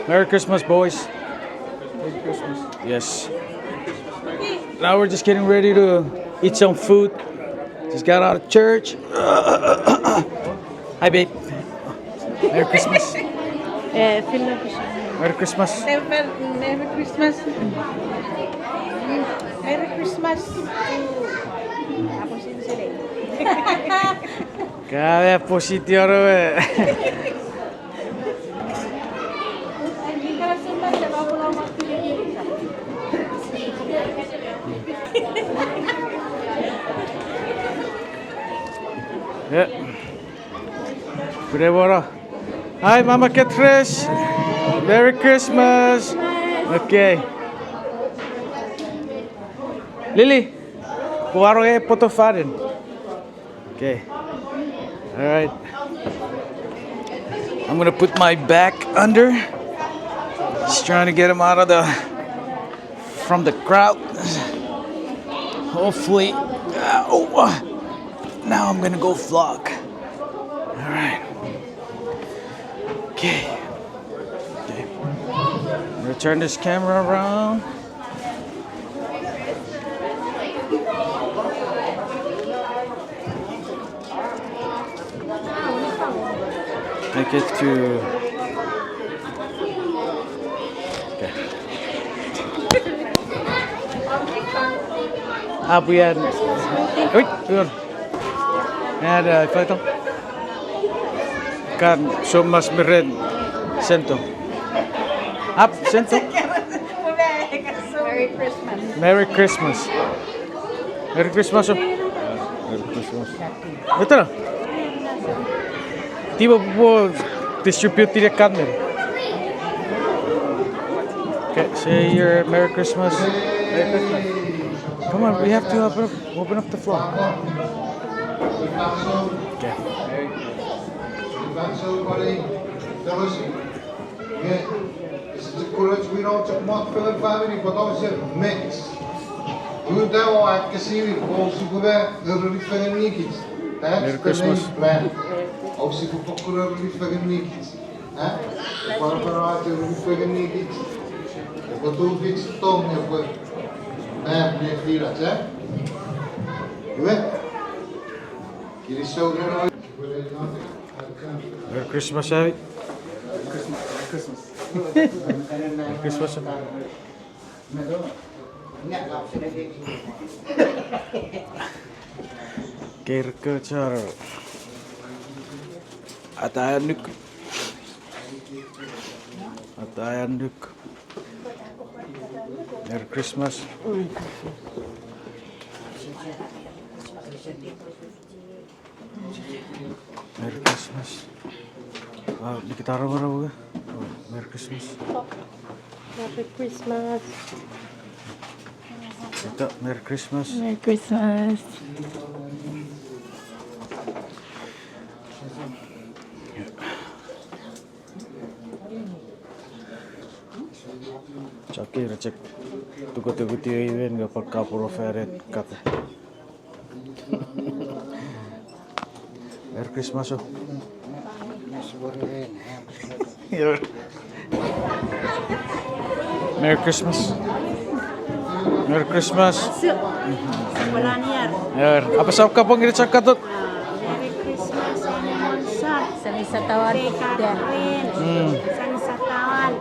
Merry Christmas, boys. Merry Christmas. Yes. Now we're just getting ready to eat some food. Just got out of church. Hi, babe. Merry Christmas. Merry Christmas. Merry Christmas. Merry Christmas. Ako sila. Kaya positivo eh. Yeah. Good. Hi, Mama Catrice. Merry Christmas. Okay. Lily, puwaro e potofarin. Okay. All right. I'm gonna put my back under. Just trying to get him out of from the crowd. Hopefully. Now I'm gonna go vlog. All right. Okay. I'm gonna turn this camera around. Make it to. Okay. Abuyan. Uy, yun. Ada apa itu? Kan somas meren sento. Sento. Merry Christmas. Merry Christmas. Merry Christmas. Merry Christmas. Betul? Tiba po distribute the camera. Okay, say your Merry Christmas. Merry Christmas. Come on, we have to open up the floor. Okay. Merry Christmas. Merry Christmas, Abby. Christmas. Merry Christmas. Kerke cara. Atayan duk. Merry Christmas. Merry Christmas. Di kita rawa-rawa. Merry Christmas. Merry Christmas. Ito, Merry Christmas. Merry Christmas. Cakir, cek. Tugu-tugu tiwin gak pakai puro feret kata. Merry Christmas. Merry Christmas. Merry Christmas. Wala niya. Apa sa kapong giritsak katot? Merry Christmas and Monsa. Sani sa tawad. Sani sa tawad.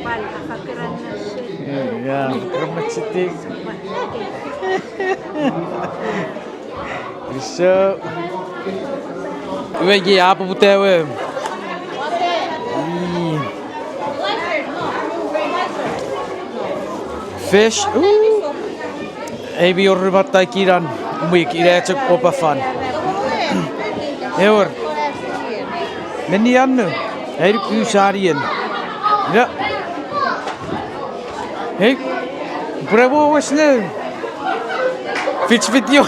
Wal, kakakiran na siya. Yeah, keramat sitik. So, lagi apa putih we? Fish. Ebi ormat takiran. Umik irecek opa fan. Ever. Menian. Hey, kusarian. Ya. Hey, bravo wesne. Fitch video.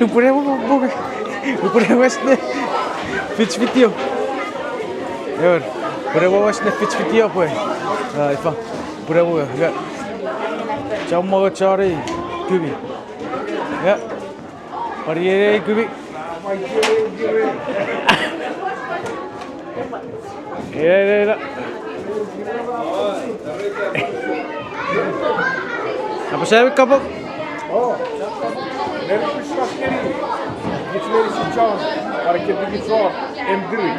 Bravo wesne. Fitch video. Ever. Bravo wesne fitch video apa? Ifa. Bravo ya. Cuma cari kubi. Ya. Pariere kubi. Iya. Apa sabi kapok? Oh, Merry Christmas Kenny. Gitleri sıçan. Hareketli git zor. Emdiri.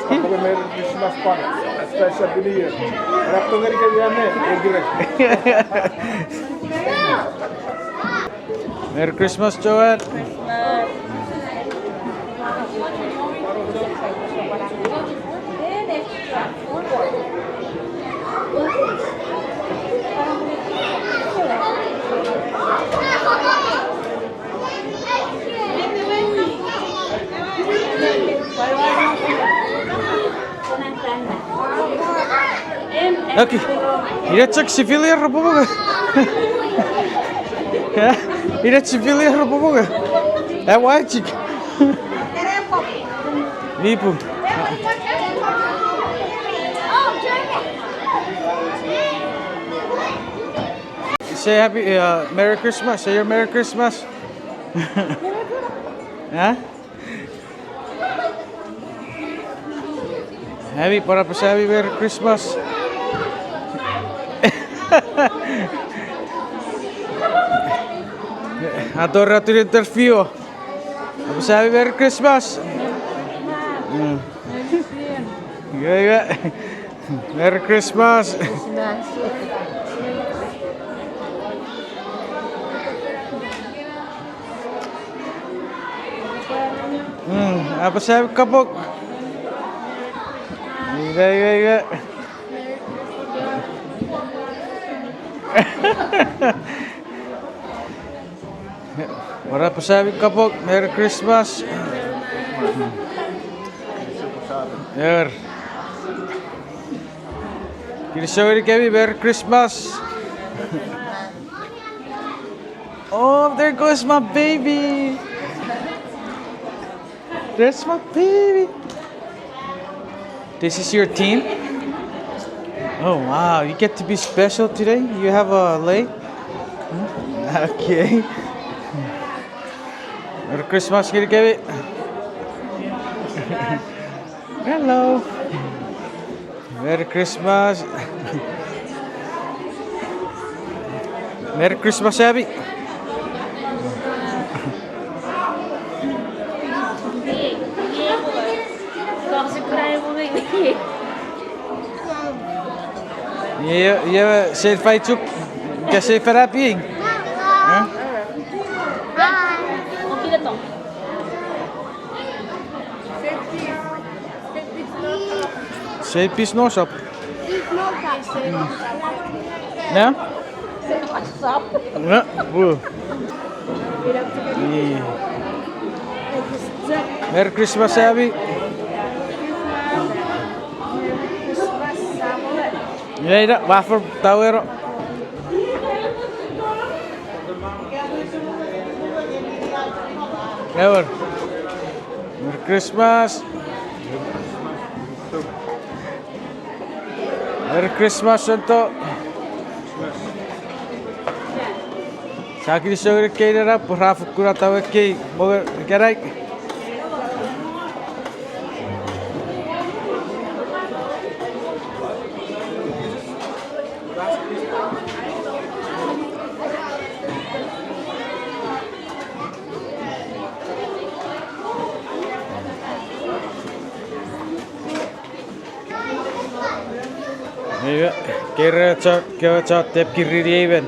Kapok Merry Christmas pan. Special biliyor. Raptan gari kaya emdiri. Merry Christmas, Joel. Oke, iletsak civilian apa apa? Ya, ilet civilian apa apa? Wajib. Ibu. Say happy, Merry Christmas. Say your Merry Christmas. Hah? Happy para pasabi Merry Christmas. Adoro tu interview. Apa sabi Merry Christmas? Iya. Merry Christmas. Apa sabi kapok? Iya. Para pasabi kapok, Merry Christmas. Yer. Kirisori kami, Merry Christmas. Oh, there goes my baby. There's my baby. This is your team? Oh wow, you get to be special today? You have a leg? Okay. Merry Christmas, Kiri. Hello. Merry Christmas. Merry Christmas, Abby. Ja, ser fight upp. Ska se för rapping. Say peace no shop. Ja? Ja. Merry Christmas, Abby. Ja, waarvoor touwen? Never. Merry Christmas. Merry Christmas untuk sakit sore kira berapa kurang tahu ke mau kerai. Iya, kira cak tep kiri even.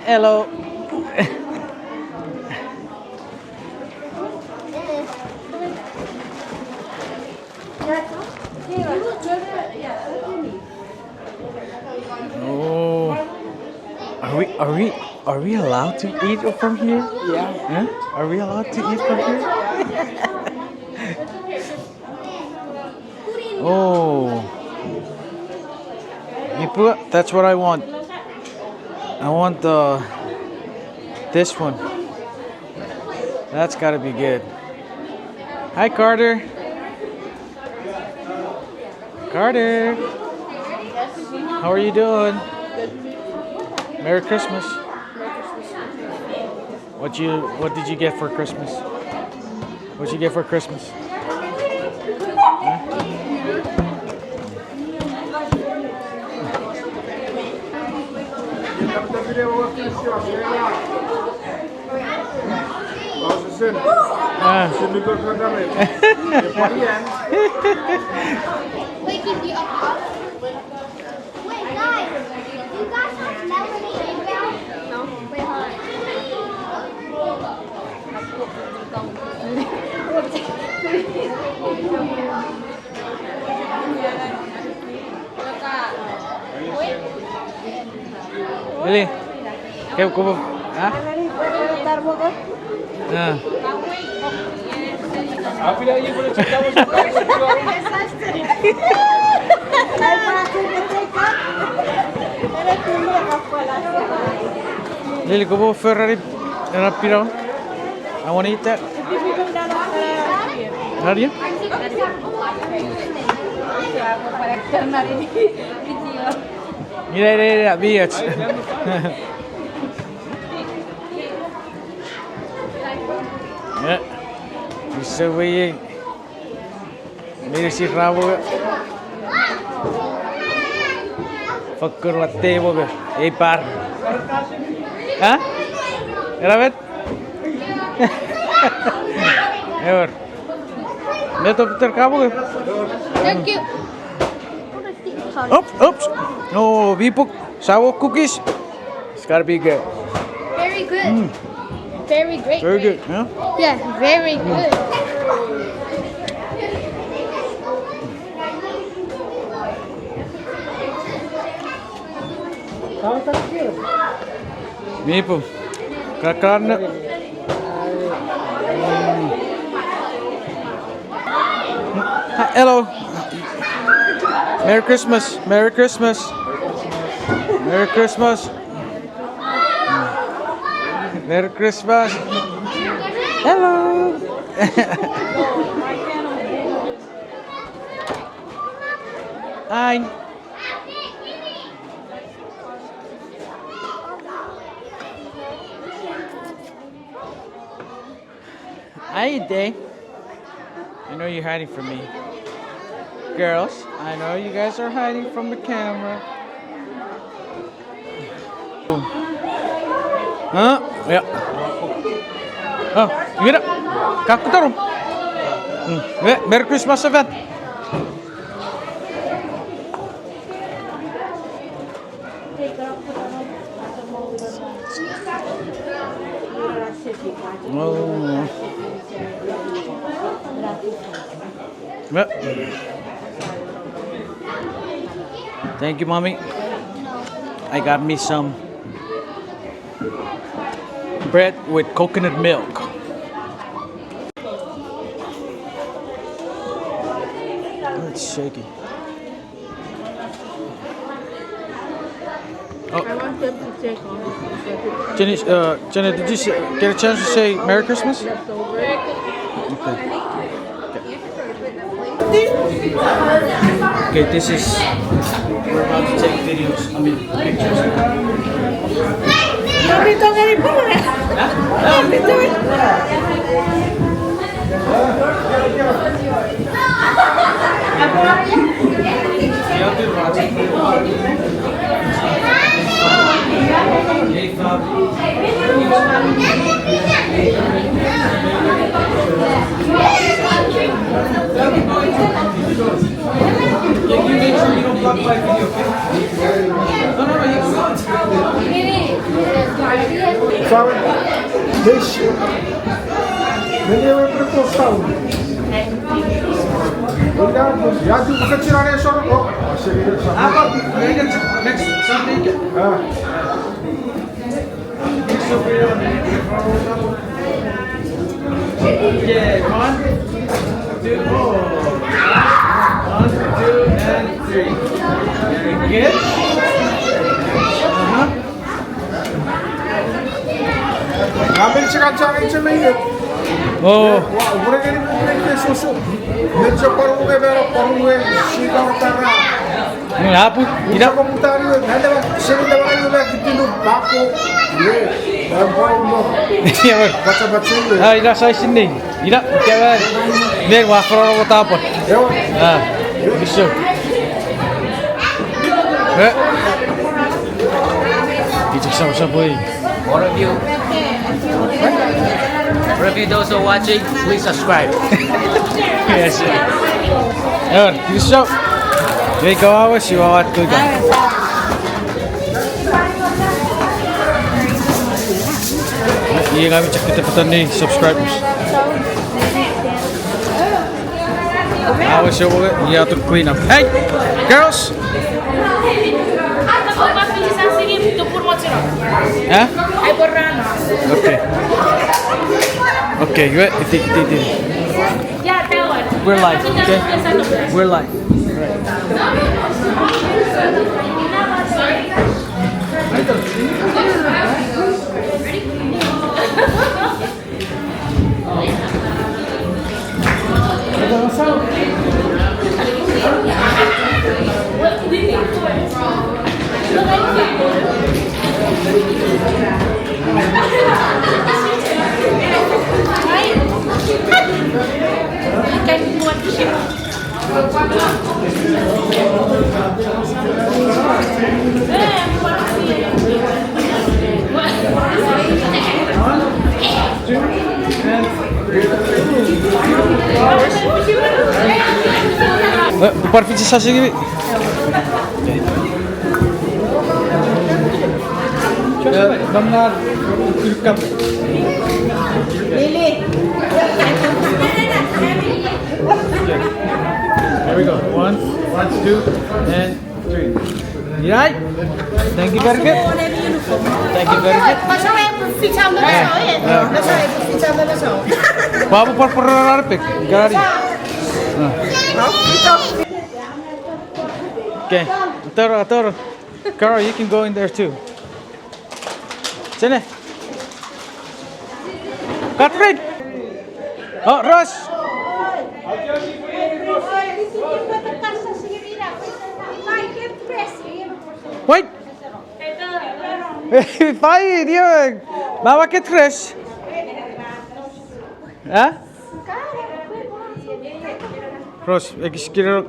Hello. Oh, are we allowed to eat from here? Yeah. Huh? Are we allowed to eat from here? Oh, that's what I want. I want this one. That's gotta be good. Hi, Carter. Carter, how are you doing? Merry Christmas. What did you get for Christmas? What'd you get for Christmas? Wait, keep you up. Wait, guys. You guys have melody inbound? No. Wait, hold Billy, ¿qué ocupo? ¿Ah? Ah. Lily, ¿cómo Ferrari rápido? I want to eat that. Nadia? Mira, bitch. Ya. Bisa wei. Mira si rabo. Fakir latte boga. Par. Hah? Rabbit? Ever. मैं तो terkabo. Thank you. Oops. No, we put sour cookies. It's gotta be good. Very good. Very great. Very good, yeah? Yeah, very good. Maple. Kakarna. Hello. Merry Christmas. Merry Christmas. Merry Christmas. Merry Christmas. Hello. Hi. Hi, Day. I know you're hiding from me. Girls, I know you guys are hiding from the camera. Huh? Yeah. Oh, mira. Kakutarum. Merry Christmas event. Oh. Yeah. Thank you, Mommy. I got me some bread with coconut milk. It's shaky. Oh. I want them to take off. Jenny, did you get a chance to say Merry Christmas? Okay. Okay, this is, we're about to take videos, pictures. Can you make sure you don't block my video, okay? No, you can. Sabe? Deixa. Ninguém vai precoçar. Obrigado. Já tive que tirar isso. Next Sunday. Yeah, 1, 2, 1, 2, and 3. Very good. Ambil sekarang cara itu lagi. Oh, Mereka ini punya susu. Meja parunge bero parunge siga utara. apa? Ida komutari nanda seri da wala yola kitindu bako. Ye, parungo. Iya, Bang. Baca-baca ini. Ah, ida saya sini. Ida, kaya biar wafro ko tapon. Yo. Ah, bisa. Ijik sa boy. All of you. For of you those who are watching, please subscribe. Yes. Ayun, bisa. Jadi kau awas si wawat ko dyan. Iya kami cek kita petan nih subscribers. Awas siya wawat. Iya to clean up. Hey, girls. Hah? Okay. Okay, yuk, iti. We're live, okay? We're live. Parfisasi gibi. Bunlar Türk kapı. Here we go. One, two, and three. Right? Thank you very good. Thank you very good. Babu parpek. Gari. Okay. Atoro. Carl, you can go in there too. Sini. Catherine. Oh, Ross. Wait. Fine, dia. Bawa ke trash. Hah? Ross, ekskiro.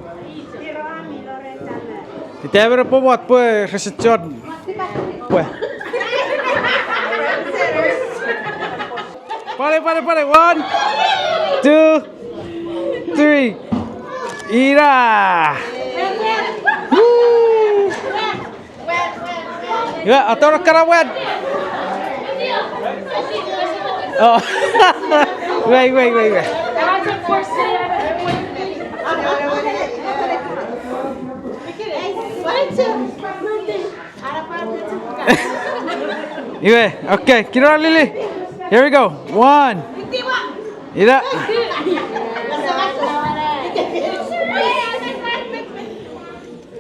Kita ada buat research. Pues. Pare. 1, 2, 3. Ira. Ya, atau karawan. Oh. Wait. Yeah, okay, kira Lily. Here we go. 1. Ira.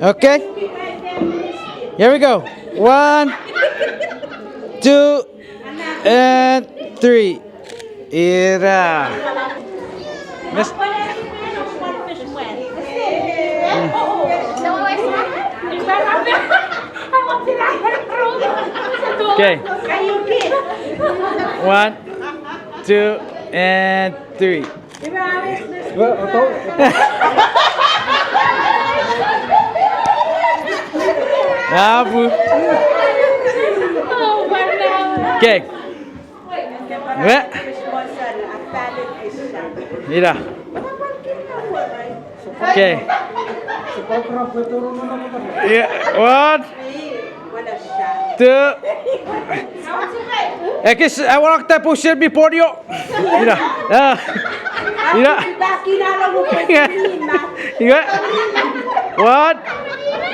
Okay. Here we go. 1, 2, and 3. Ira. Yes. Okay. 1, 2, and 3. Abu. Okay. Mira. Okay. Yeah. 1, 2. I want to push it before you. Mira. Mira. Mira. 1,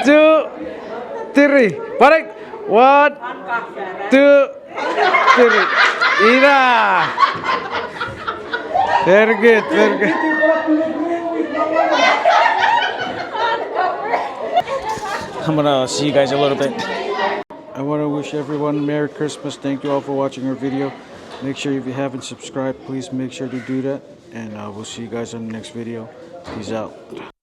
2, 3. Balik. 1, 2, 3. Mira. Very good. I'm gonna see you guys a little bit. I want to wish everyone Merry Christmas. Thank you all for watching our video. Make sure if you haven't subscribed, please make sure to do that. And we'll see you guys on the next video. Peace out.